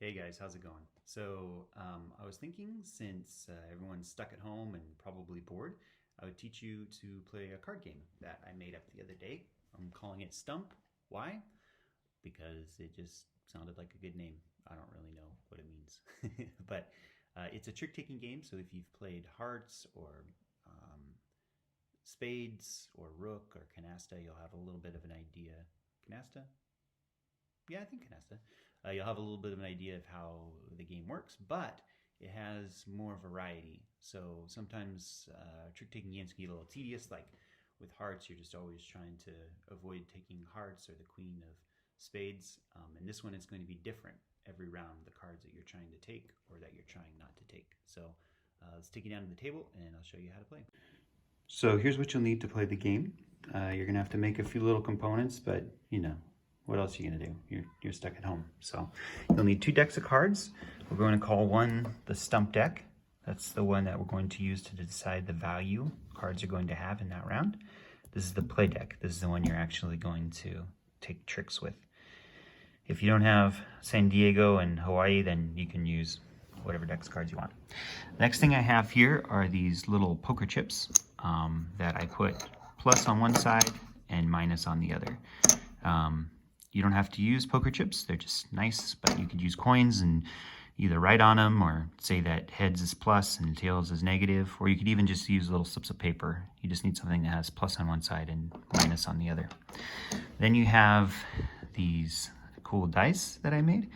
Hey guys, how's it going? So I was thinking since everyone's stuck at home and probably bored, I would teach you to play a card game that I made up the other day. I'm calling it Stump. Why? Because it just sounded like a good name. I don't really know what it means. But it's a trick-taking game, so if you've played hearts or spades or rook or canasta, you'll have a little bit of an idea. Canasta? Yeah, I think canasta. You'll have a little bit of an idea of how the game works, but it has more variety. So sometimes trick-taking games can get a little tedious. Like with hearts, you're just always trying to avoid taking hearts or the queen of spades. And this one is going to be different every round, the cards that you're trying to take or that you're trying not to take. So let's take you down to the table and I'll show you how to play. So here's what you'll need to play the game. You're going to have to make a few little components, but you know, what else are you gonna do? You're stuck at home. So you'll need 2 decks of cards. We're going to call one the Stump deck. That's the one that we're going to use to decide the value cards are going to have in that round. This is the play deck. This is the one you're actually going to take tricks with. If you don't have San Diego and Hawaii, then you can use whatever decks cards you want. Next thing I have here are these little poker chips that I put plus on one side and minus on the other. You don't have to use poker chips, they're just nice, but you could use coins and either write on them or say that heads is plus and tails is negative, or you could even just use little slips of paper. You just need something that has plus on one side and minus on the other. Then you have these cool dice that I made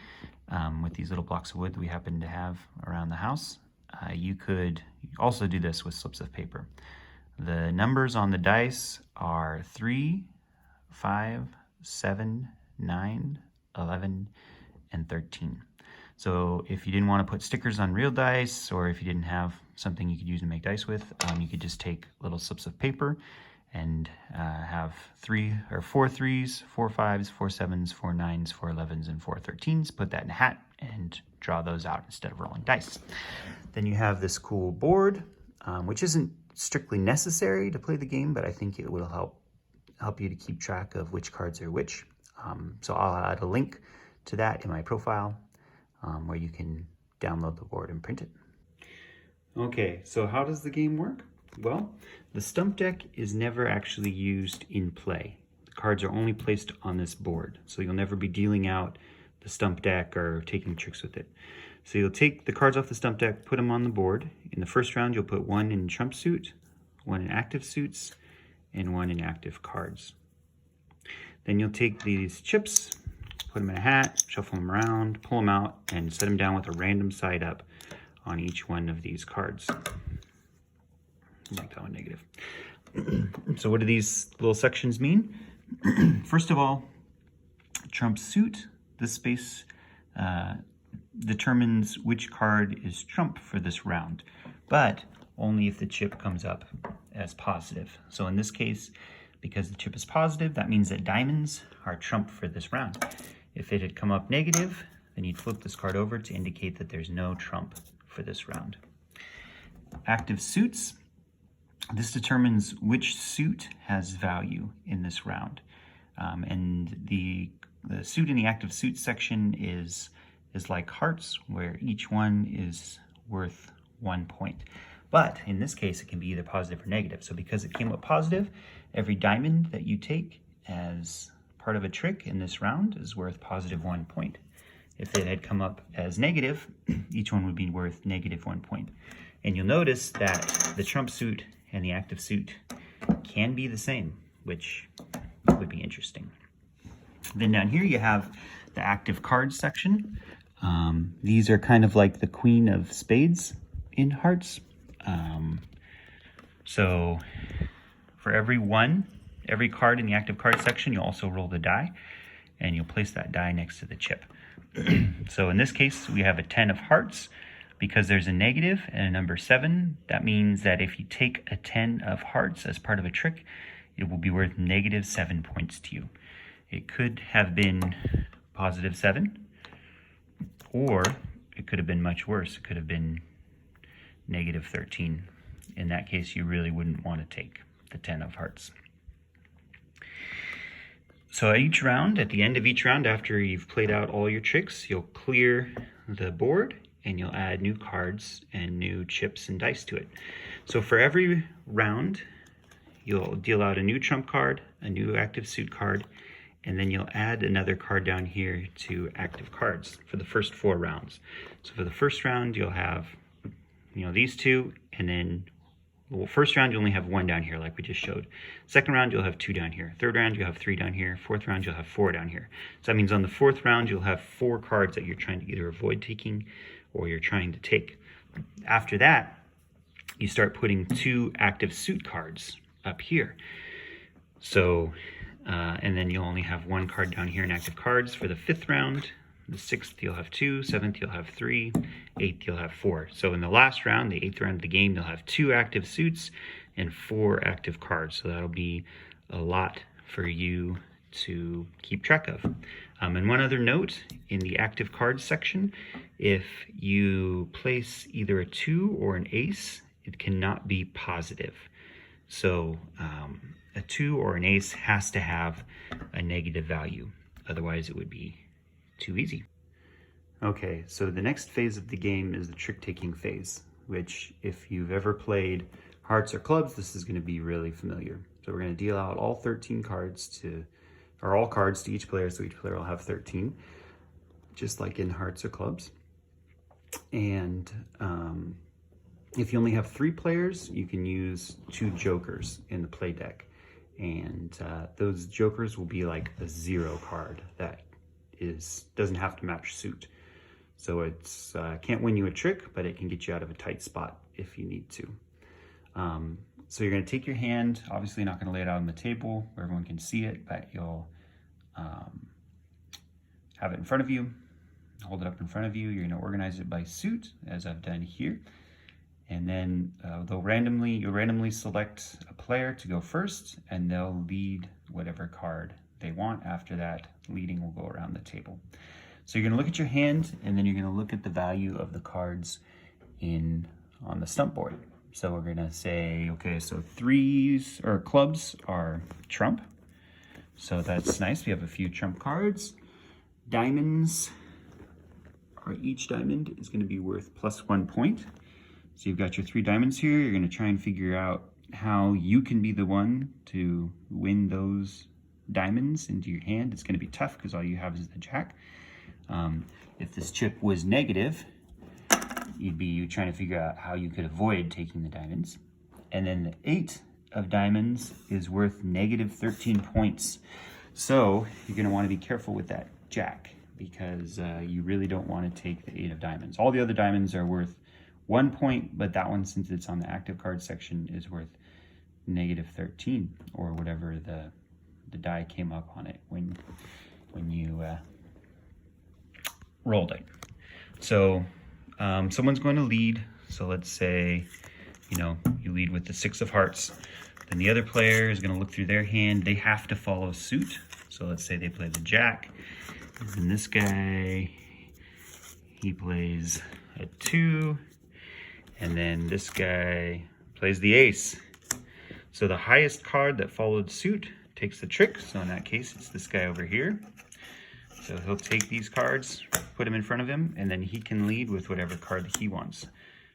with these little blocks of wood that we happen to have around the house. You could also do this with slips of paper. The numbers on the dice are 3, 5, 7, 9, 11, and 13. So if you didn't want to put stickers on real dice, or if you didn't have something you could use to make dice with, you could just take little slips of paper and have 3 or 4 3s, 4 5s, 4 7s, 4 9s, 4 11s, and 4 13s. Put that in a hat and draw those out instead of rolling dice. Then you have this cool board, which isn't strictly necessary to play the game, but I think it will help you to keep track of which cards are which. So I'll add a link to that in my profile where you can download the board and print it. Okay, so how does the game work? Well, the Stump deck is never actually used in play. The cards are only placed on this board, so you'll never be dealing out the Stump deck or taking tricks with it. So you'll take the cards off the Stump deck, put them on the board. In the first round, you'll put 1 in trump suit, 1 in active suits, and 1 in active cards. Then you'll take these chips, put them in a hat, shuffle them around, pull them out, and set them down with a random side up on each one of these cards. Make that one negative. So what do these little sections mean? First of all, trump suit, this space determines which card is trump for this round, but only if the chip comes up as positive. So in this case, because the chip is positive, that means that diamonds are trump for this round. If it had come up negative, then you'd flip this card over to indicate that there's no trump for this round. Active suits, this determines which suit has value in this round. And the suit in the active suit section is like hearts, where each one is worth 1 point. But in this case, it can be either positive or negative. So because it came up positive, every diamond that you take as part of a trick in this round is worth positive 1 point. If it had come up as negative, each one would be worth negative 1 point. And you'll notice that the trump suit and the active suit can be the same, which would be interesting. Then down here you have the active cards section. These are kind of like the queen of spades in hearts. So for every card in the active card section, you'll also roll the die, and you'll place that die next to the chip. So in this case, we have a 10 of hearts. Because there's a negative and a number 7, that means that if you take a 10 of hearts as part of a trick, it will be worth negative 7 points to you. It could have been positive 7, or it could have been much worse. It could have been negative 13. In that case, you really wouldn't want to take the 10 of hearts. So at the end of each round, after you've played out all your tricks, you'll clear the board and you'll add new cards and new chips and dice to it. So for every round, you'll deal out a new trump card, a new active suit card, and then you'll add another card down here to active cards for the first 4 rounds. So for the first round, you'll have, these two, and then first round you only have 1 down here like we just showed. Second round you'll have 2 down here. Third round you'll have 3 down here. Fourth round you'll have 4 down here. So that means on the 4th round you'll have 4 cards that you're trying to either avoid taking or you're trying to take. After that, you start putting 2 active suit cards up here. So, and then you'll only have 1 card down here in active cards for the 5th round. The 6th you'll have 2, 7th you'll have 3, 8th you'll have 4. So in the last round, the 8th round of the game, you'll have 2 active suits and 4 active cards. So that'll be a lot for you to keep track of. And one other note, in the active cards section, if you place either a 2 or an ace, it cannot be positive. So a 2 or an ace has to have a negative value. Otherwise it would be too easy. Okay, so the next phase of the game is the trick-taking phase, which if you've ever played hearts or clubs, this is going to be really familiar. So we're going to deal out all 13 cards all cards to each player, so each player will have 13, just like in hearts or clubs. And if you only have 3 players, you can use 2 jokers in the play deck. And those jokers will be like a 0 card that doesn't have to match suit. So it's can't win you a trick, but it can get you out of a tight spot if you need to. So you're going to take your hand, obviously not going to lay it out on the table where everyone can see it, but you'll have it in front of you, hold it up in front of you. You're going to organize it by suit, as I've done here. And then you'll randomly select a player to go first, and they'll lead whatever card they want. After that, leading will go around the table. So you're going to look at your hand, and then you're going to look at the value of the cards on the stump board. So we're going to say, okay, so 3s or clubs are trump. So that's nice. We have a few trump cards. Diamonds each diamond is going to be worth +1 point. So you've got your 3 diamonds here. You're going to try and figure out how you can be the one to win those diamonds into your hand. It's going to be tough because all you have is the jack. If this chip was negative, you'd be trying to figure out how you could avoid taking the diamonds. And then the 8 of diamonds is worth -13 points. So you're going to want to be careful with that jack because you really don't want to take the 8 of diamonds. All the other diamonds are worth 1 point, but that one, since it's on the active card section, is worth -13 or whatever the die came up on it when you rolled it. So someone's going to lead. So let's say, you lead with the 6 of hearts. Then the other player is going to look through their hand. They have to follow suit. So let's say they play the jack. And this guy, he plays a 2. And then this guy plays the ace. So the highest card that followed suit takes the trick. So in that case, it's this guy over here. So he'll take these cards, put them in front of him, and then he can lead with whatever card that he wants.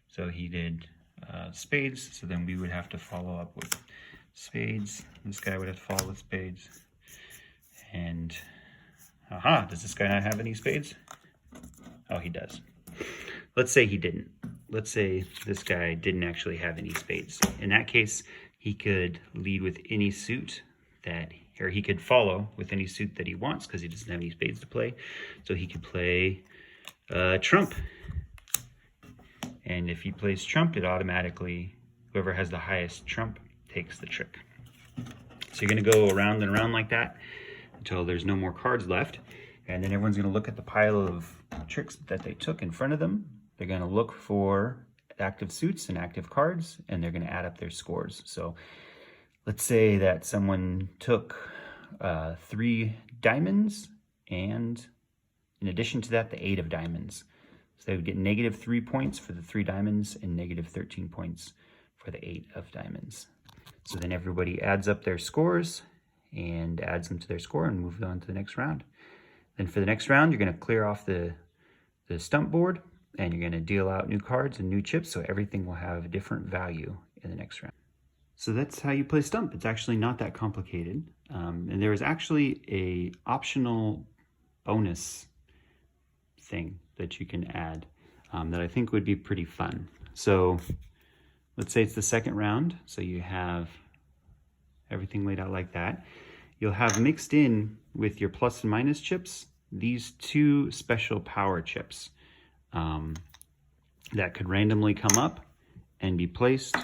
So he did spades, so then we would have to follow up with spades. This guy would have to follow with spades. And, does this guy not have any spades? Oh, he does. Let's say he didn't. Let's say this guy didn't actually have any spades. In that case, he could lead with any suit or he could follow with any suit that he wants because he doesn't have any spades to play. So he could play trump. And if he plays trump, it automatically, whoever has the highest trump takes the trick. So you're going to go around and around like that until there's no more cards left. And then everyone's going to look at the pile of tricks that they took in front of them. They're going to look for active suits and active cards, and they're going to add up their scores. So let's say that someone took 3 diamonds, and in addition to that, the 8 of diamonds. So they would get -3 points for the 3 diamonds and -13 points for the 8 of diamonds. So then everybody adds up their scores and adds them to their score and moves on to the next round. Then for the next round, you're going to clear off the the stump board, and you're going to deal out new cards and new chips, so everything will have a different value in the next round. So that's how you play Stump. It's actually not that complicated. And there is actually a optional bonus thing that you can add that I think would be pretty fun. So let's say it's the second round. So you have everything laid out like that. You'll have mixed in with your plus and minus chips these two special power chips that could randomly come up and be placed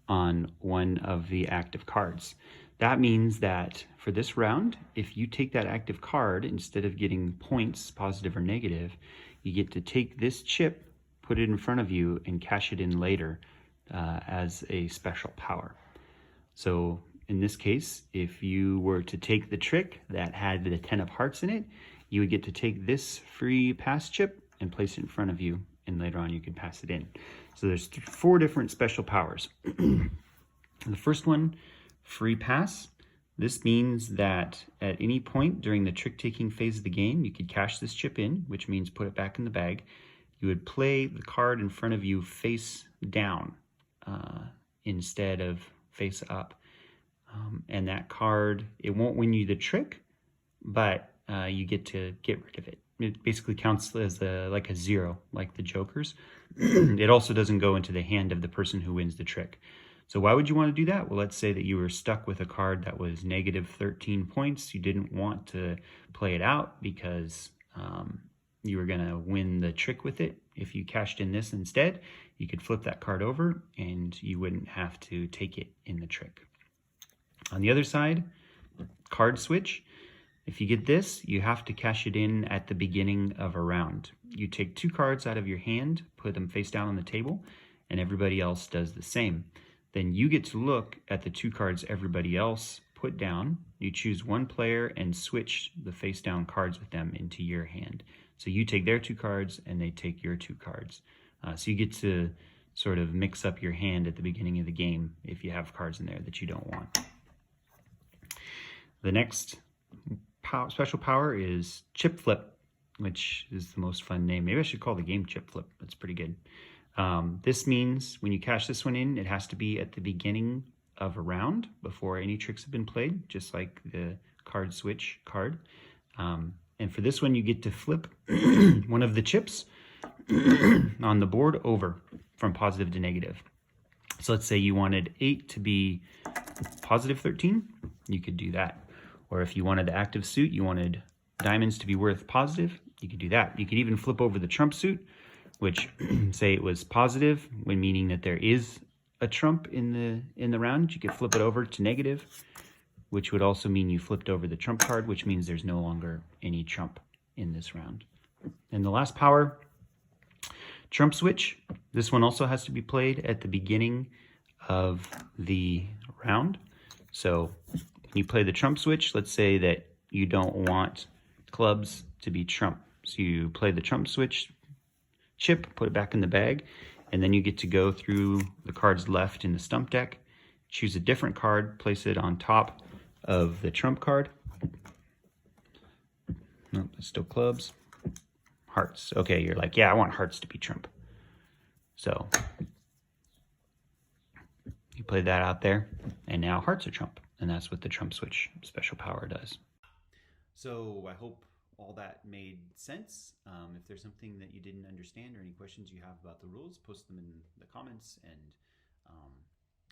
on one of the active cards. That means that for this round, if you take that active card, instead of getting points, positive or negative, you get to take this chip, put it in front of you, and cash it in later as a special power. So in this case, if you were to take the trick that had the 10 of hearts in it, you would get to take this free pass chip and place it in front of you, and later on you can pass it in. So there's 4 different special powers. The first one, free pass. This means that at any point during the trick-taking phase of the game, you could cash this chip in, which means put it back in the bag. You would play the card in front of you face down instead of face up. And that card, it won't win you the trick, but you get to get rid of it. It basically counts as like a 0, like the Jokers. It also doesn't go into the hand of the person who wins the trick. So why would you want to do that? Well, let's say that you were stuck with a card that was negative 13 points. You didn't want to play it out because you were going to win the trick with it. If you cashed in this instead, you could flip that card over and you wouldn't have to take it in the trick. On the other side, card switch. If you get this, you have to cash it in at the beginning of a round. You take 2 cards out of your hand, put them face down on the table, and everybody else does the same. Then you get to look at the 2 cards everybody else put down. You choose one player and switch the face down cards with them into your hand. So you take their 2 cards and they take your 2 cards. So you get to sort of mix up your hand at the beginning of the game if you have cards in there that you don't want. The next special power is Chip Flip, which is the most fun name. Maybe I should call the game Chip Flip. That's pretty good. This means when you cash this one in, it has to be at the beginning of a round before any tricks have been played, just like the card switch card. And for this one, you get to flip one of the chips on the board over from positive to negative. So let's say you wanted 8 to be positive 13, you could do that. Or if you wanted the active suit, you wanted diamonds to be worth positive, you could do that. You could even flip over the trump suit, which say it was positive, when meaning that there is a trump in the round. You could flip it over to negative, which would also mean you flipped over the trump card, which means there's no longer any trump in this round. And the last power, trump switch. This one also has to be played at the beginning of the round. So when you play the trump switch, let's say that you don't want clubs to be trump. So you play the trump switch chip, put it back in the bag, and then you get to go through the cards left in the stump deck, choose a different card, place it on top of the trump card. Nope, that's still clubs. Hearts. Okay, you're like, yeah, I want hearts to be trump. So you play that out there, and now hearts are trump. And that's what the trump switch special power does. So I hope all that made sense. If there's something that you didn't understand or any questions you have about the rules, post them in the comments, and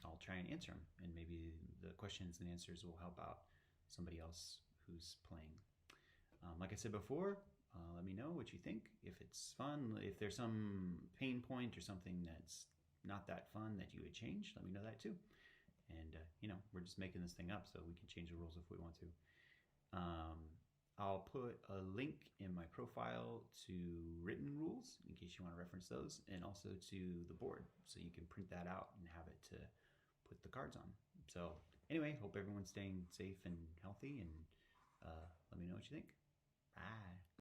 I'll try and answer them. And maybe the questions and answers will help out somebody else who's playing. Like I said before, let me know what you think. If it's fun, if there's some pain point or something that's not that fun that you would change, let me know that too. And, we're just making this thing up, so we can change the rules if we want to. I'll put a link in my profile to written rules in case you want to reference those, and also to the board, so you can print that out and have it to put the cards on. So anyway, hope everyone's staying safe and healthy, and let me know what you think. Bye.